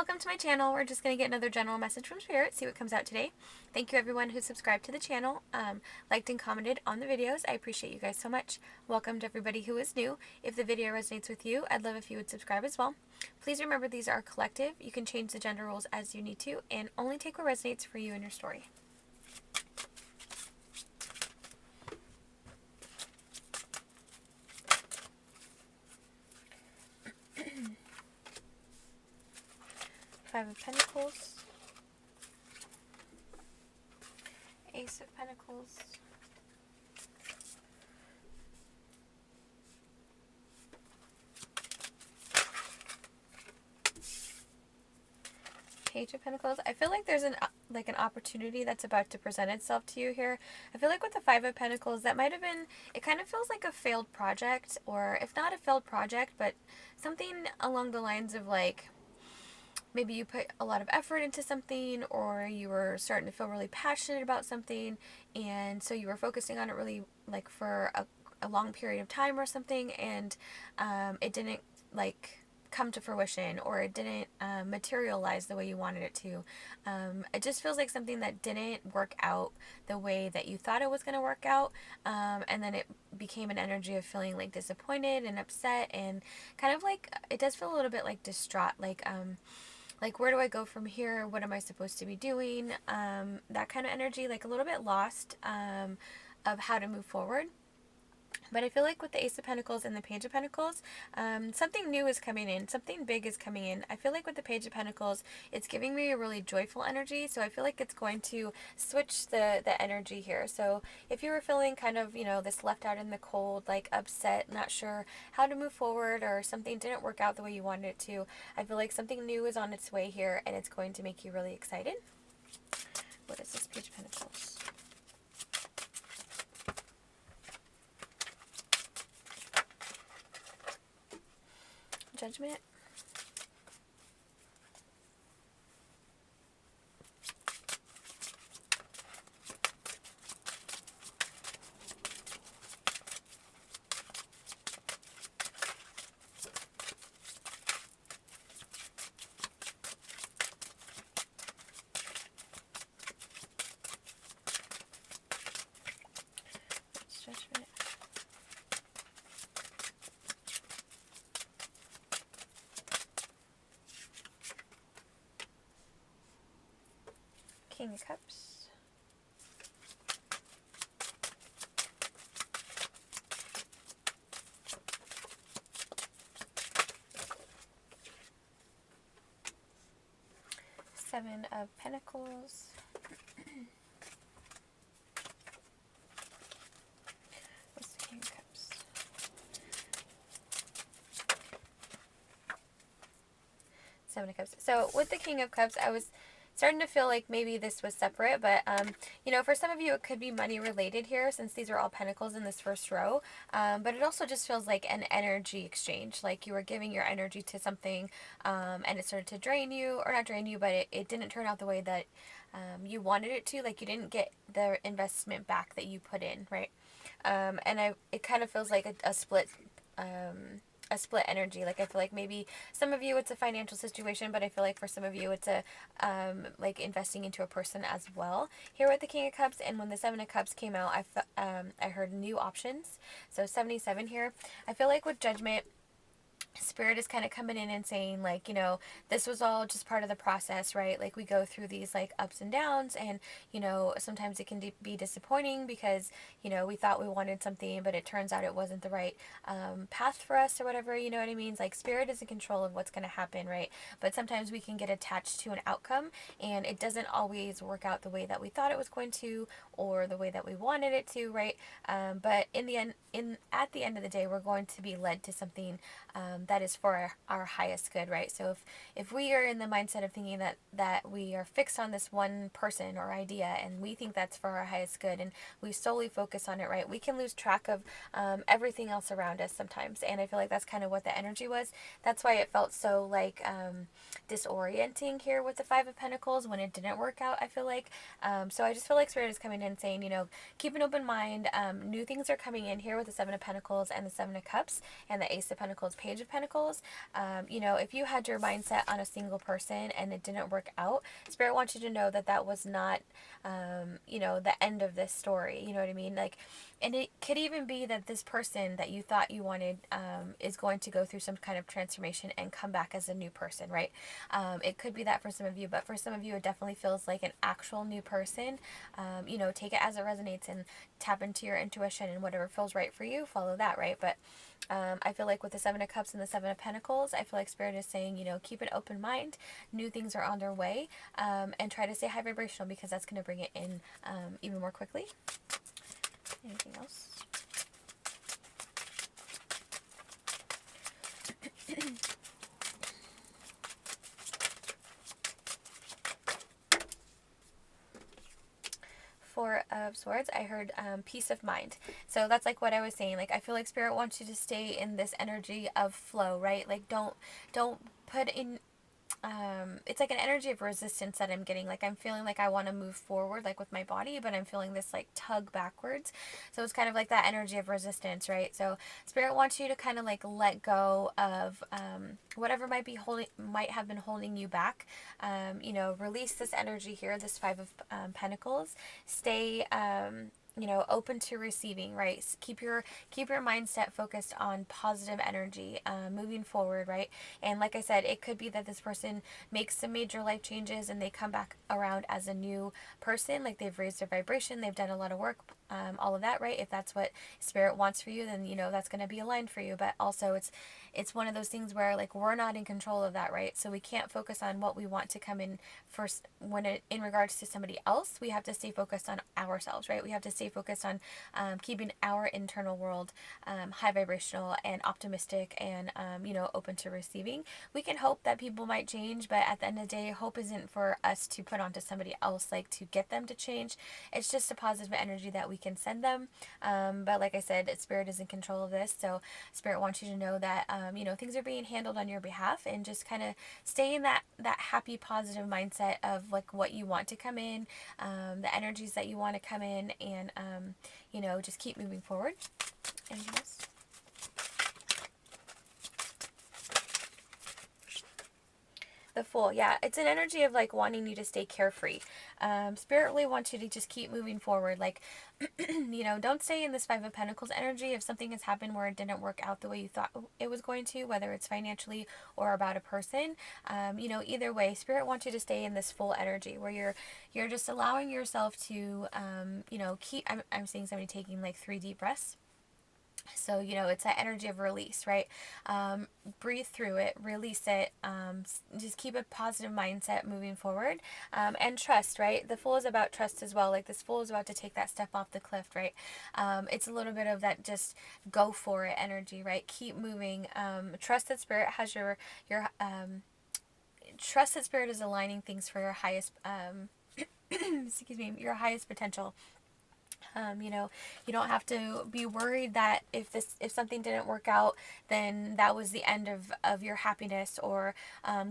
welcome to my channel. We're just going to get another general message from Spirit, see what comes out today. Thank you everyone who subscribed to the channel, liked and commented on the videos. I appreciate you guys so much. Welcome to everybody who is new. If the video resonates with you, I'd love if you would subscribe as well. Please remember these are collective. You can change the gender roles as you need to, and only take what resonates for you and your story. Five of Pentacles, Ace of Pentacles, Page of Pentacles. I feel like there's an opportunity that's about to present itself to you here. I feel like with the Five of Pentacles, that might have been, it kind of feels like a failed project, or if not a failed project, but something along the lines of like, maybe you put a lot of effort into something, or you were starting to feel really passionate about something, and so you were focusing on it really like for a long period of time or something, and it didn't like come to fruition, or it didn't materialize the way you wanted it to. It just feels like something that didn't work out the way that you thought it was going to work out, and then it became an energy of feeling like disappointed and upset, and kind of like, it does feel a little bit like distraught, like, where do I go from here? What am I supposed to be doing? That kind of energy, like a little bit lost of how to move forward. But I feel like with the Ace of Pentacles and the Page of Pentacles, something new is coming in. Something big is coming in. I feel like with the Page of Pentacles, it's giving me a really joyful energy. So I feel like it's going to switch the energy here. So if you were feeling kind of, you know, this left out in the cold, like upset, not sure how to move forward, or something didn't work out the way you wanted it to, I feel like something new is on its way here, and it's going to make you really excited. What is this Page of Pentacles? Judgment. Judgment. King of Cups. Seven of Pentacles. What's the King of Cups? Seven of Cups. So with the King of Cups, I was starting to feel like maybe this was separate, but you know, for some of you it could be money related here, since these are all pentacles in this first row, but it also just feels like an energy exchange, like you were giving your energy to something, and it started to drain you, or not drain you, but it didn't turn out the way that you wanted it to, like you didn't get the investment back that you put in, right? And it kind of feels like a split energy. Like I feel like maybe some of you it's a financial situation, but I feel like for some of you it's a like investing into a person as well here with the King of Cups. And when the Seven of Cups came out, I heard new options. So 77 here. I feel like with Judgment, Spirit is kind of coming in and saying, like, you know, this was all just part of the process, right? Like we go through these like ups and downs, and you know, sometimes it can be disappointing because, you know, we thought we wanted something, but it turns out it wasn't the right path for us, or whatever, you know what I mean? It's like Spirit is in control of what's going to happen, right? But sometimes we can get attached to an outcome, and it doesn't always work out the way that we thought it was going to, or the way that we wanted it to, right? But in the end, at the end of the day, we're going to be led to something that is for our highest good, right? So if we are in the mindset of thinking that we are fixed on this one person or idea, and we think that's for our highest good, and we solely focus on it, right, we can lose track of everything else around us sometimes. And I feel like that's kind of what the energy was. That's why it felt so like disorienting here with the Five of Pentacles when it didn't work out, I feel like. So I just feel like Spirit is coming in saying, you know, keep an open mind. New things are coming in here with the Seven of Pentacles and the Seven of Cups and the Ace of Pentacles, Page of Pentacles, you know, if you had your mindset on a single person and it didn't work out, Spirit wants you to know that that was not, you know, the end of this story. You know what I mean? Like, and it could even be that this person that you thought you wanted is going to go through some kind of transformation and come back as a new person, right? It could be that for some of you, but for some of you, it definitely feels like an actual new person. You know, take it as it resonates and tap into your intuition, and whatever feels right for you, follow that, right? But I feel like with the Seven of Cups and the Seven of Pentacles, I feel like Spirit is saying, you know, keep an open mind. New things are on their way, and try to stay high vibrational, because that's going to bring it in even more quickly. Anything else? Four of Swords, I heard peace of mind. So that's like what I was saying. Like, I feel like Spirit wants you to stay in this energy of flow, right? Like, don't put in, it's like an energy of resistance that I'm getting. Like, I'm feeling like I want to move forward, like with my body, but I'm feeling this like tug backwards. So it's kind of like that energy of resistance, right? So Spirit wants you to kind of like let go of whatever might have been holding you back. You know, release this energy here, this Five of Pentacles. Stay, you know, open to receiving, right? Keep your mindset focused on positive energy, moving forward, right? And like I said, it could be that this person makes some major life changes and they come back around as a new person, like they've raised their vibration, they've done a lot of work, all of that, right? If that's what Spirit wants for you, then you know that's going to be aligned for you. But also, it's one of those things where like we're not in control of that, right? So we can't focus on what we want to come in first when in regards to somebody else. We have to stay focused on ourselves, right? We have to stay focused on keeping our internal world high vibrational and optimistic, and you know, open to receiving. We can hope that people might change, but at the end of the day, hope isn't for us to put onto somebody else, like to get them to change. It's just a positive energy that we can send them. But like I said, Spirit is in control of this, so Spirit wants you to know that you know, things are being handled on your behalf, and just kind of stay in that happy, positive mindset of like what you want to come in, the energies that you want to come in, and you know, just keep moving forward. Anything else? The Fool, yeah, it's an energy of like wanting you to stay carefree. Spirit really wants you to just keep moving forward. Like, you know, don't stay in this Five of Pentacles energy. If something has happened where it didn't work out the way you thought it was going to, whether it's financially or about a person, you know, either way, Spirit wants you to stay in this full energy where you're just allowing yourself to, you know, keep. I'm seeing somebody taking like 3 deep breaths. So, you know, it's that energy of release, right? Breathe through it, release it, just keep a positive mindset moving forward, and trust, right? The Fool is about trust as well. Like, this Fool is about to take that step off the cliff, right? It's a little bit of that just go for it energy, right? Keep moving. Trust that Spirit has trust that Spirit is aligning things for your highest, excuse me, your highest potential. You know, you don't have to be worried that if something didn't work out, then that was the end of your happiness, or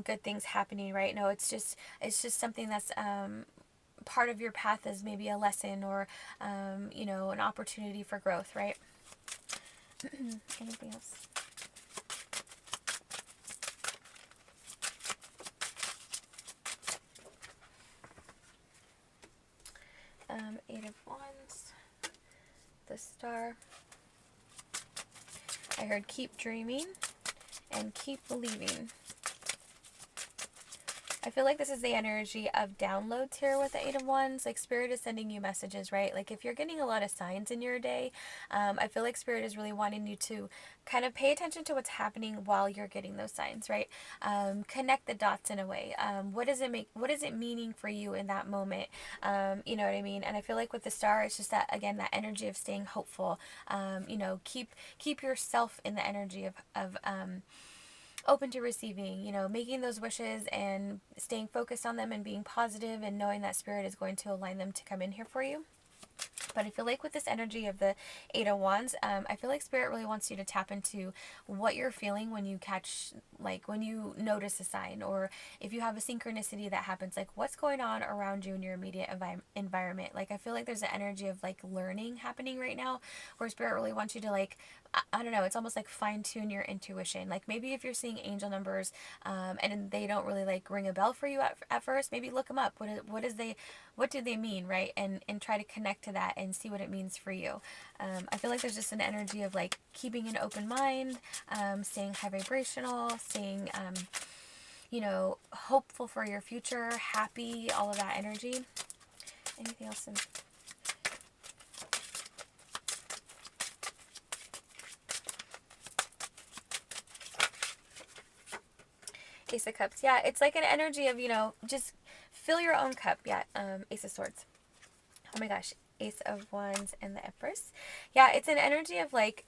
good things happening, right? No, it's just something that's part of your path, as maybe a lesson, or you know, an opportunity for growth, right? Anything else? Eight of Wands, the Star. I heard keep dreaming and keep believing. I feel like this is the energy of downloads here with the Eight of Wands. Like, Spirit is sending you messages, right? Like, if you're getting a lot of signs in your day, I feel like Spirit is really wanting you to kind of pay attention to what's happening while you're getting those signs, right? Connect the dots in a way. What is it meaning for you in that moment? You know what I mean? And I feel like with the Star, it's just that, again, that energy of staying hopeful. You know, keep yourself in the energy of open to receiving, you know, making those wishes and staying focused on them and being positive, and knowing that Spirit is going to align them to come in here for you. But I feel like with this energy of the Eight of Wands, I feel like Spirit really wants you to tap into what you're feeling when you catch, like when you notice a sign, or if you have a synchronicity that happens, like what's going on around you in your immediate environment. Like I feel like there's an energy of like learning happening right now, where Spirit really wants you to like, I don't know, it's almost like fine tune your intuition. Like maybe if you're seeing angel numbers, and they don't really like ring a bell for you at first, maybe look them up. What do they mean, right? And try to connect to that and see what it means for you. I feel like there's just an energy of like keeping an open mind, staying high vibrational, staying, hopeful for your future, happy, all of that energy. Anything else? Ace of Cups. Yeah, it's like an energy of, just fill your own cup. Yeah, Ace of Swords. Oh my gosh. Ace of Wands and the Empress. Yeah, it's an energy of like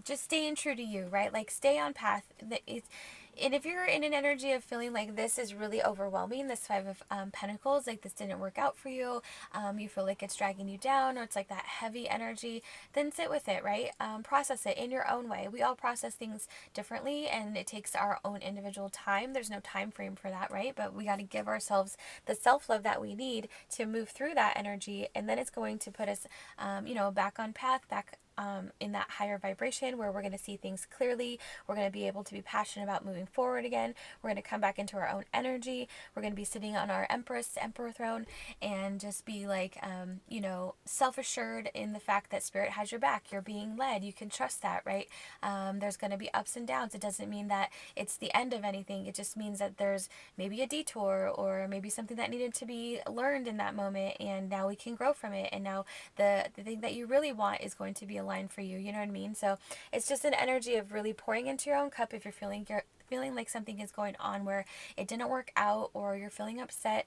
just staying true to you, right? Like stay on path. And if you're in an energy of feeling like this is really overwhelming, this Five of Pentacles, like this didn't work out for you, you feel like it's dragging you down, or it's like that heavy energy, then sit with it, right? Process it in your own way. We all process things differently, and it takes our own individual time. There's no time frame for that, right? But we got to give ourselves the self-love that we need to move through that energy, and then it's going to put us, back on path, back in that higher vibration where we're going to see things clearly. We're going to be able to be passionate about moving forward again. We're going to come back into our own energy. We're going to be sitting on our emperor throne, and just be like, self-assured in the fact that Spirit has your back. You're being led. You can trust that, right? There's going to be ups and downs. It doesn't mean that it's the end of anything. It just means that there's maybe a detour, or maybe something that needed to be learned in that moment, and now we can grow from it. And now the thing that you really want is going to be aligned for you. You know what I mean? So it's just an energy of really pouring into your own cup. If you're feeling like something is going on where it didn't work out, or you're feeling upset,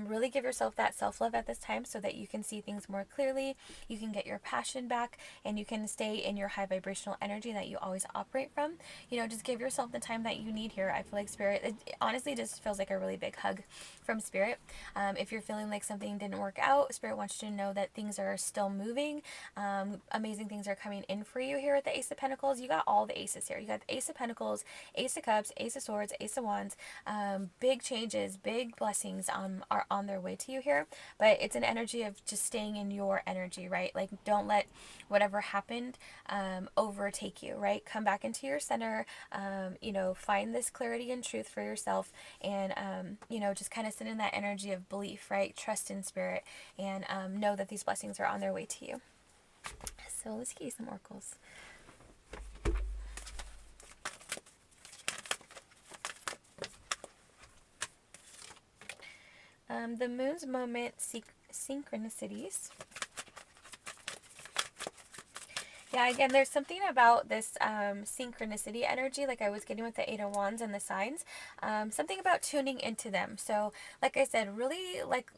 really give yourself that self-love at this time, so that you can see things more clearly, you can get your passion back, and you can stay in your high vibrational energy that you always operate from. Just give yourself the time that you need here. I feel like Spirit, it honestly just feels like a really big hug from Spirit. If you're feeling like something didn't work out, Spirit wants you to know that things are still moving. Amazing things are coming in for you here with the Ace of Pentacles. You got all the aces here. You got the Ace of Pentacles, Ace of Cups, Ace of Swords, Ace of Wands. Big changes, big blessings are on their way to you here. But it's an energy of just staying in your energy, right? Like don't let whatever happened overtake you, right? Come back into your center, find this clarity and truth for yourself, and, just kind of sit in that energy of belief, right? Trust in Spirit, and know that these blessings are on their way to you. So let's get you some oracles. The Moon's Moment Synchronicities. Yeah, again, there's something about this synchronicity energy, like I was getting with the Eight of Wands and the signs. Something about tuning into them. So, like I said, really like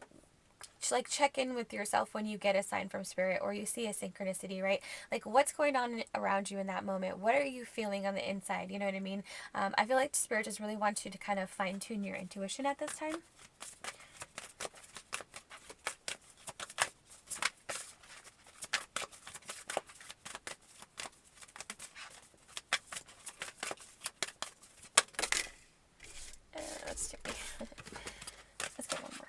check in with yourself when you get a sign from Spirit, or you see a synchronicity, right? Like what's going on around you in that moment? What are you feeling on the inside? You know what I mean? I feel like Spirit just really wants you to kind of fine tune your intuition at this time. Let's do let's get one more.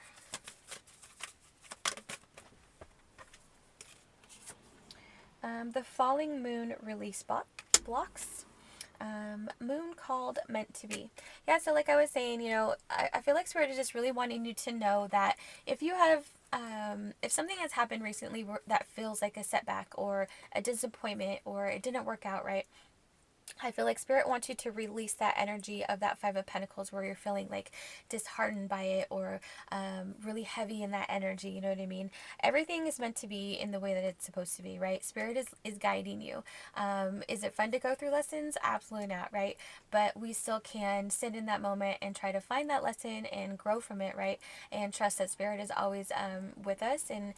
The Falling Moon release blocks. Moon called meant to be. Yeah, so like I was saying, I feel like Spirit is just really wanting you to know that if you have, if something has happened recently that feels like a setback or a disappointment, or it didn't work out right, I feel like Spirit wants you to release that energy of that Five of Pentacles, where you're feeling like disheartened by it, or really heavy in that energy. You know what I mean? Everything is meant to be in the way that it's supposed to be, right? Spirit is guiding you. Is it fun to go through lessons? Absolutely not, right? But we still can sit in that moment and try to find that lesson and grow from it, right? And trust that Spirit is always with us, and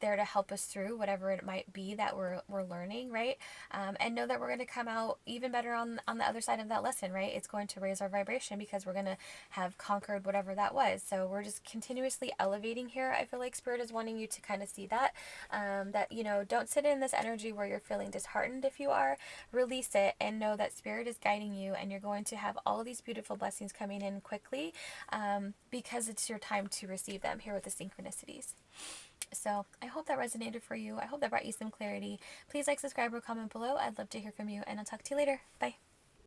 there to help us through whatever it might be that we're learning, right? And know that we're going to come come out even better on the other side of that lesson, right? It's going to raise our vibration because we're going to have conquered whatever that was. So we're just continuously elevating here. I feel like Spirit is wanting you to kind of see that, that, you know, don't sit in this energy where you're feeling disheartened. If you are, release it and know that Spirit is guiding you, and you're going to have all these beautiful blessings coming in quickly, because it's your time to receive them here with the synchronicities. So I hope that resonated for you. I hope that brought you some clarity. Please like, subscribe, or comment below. I'd love to hear from you, and I'll talk to you later. Bye.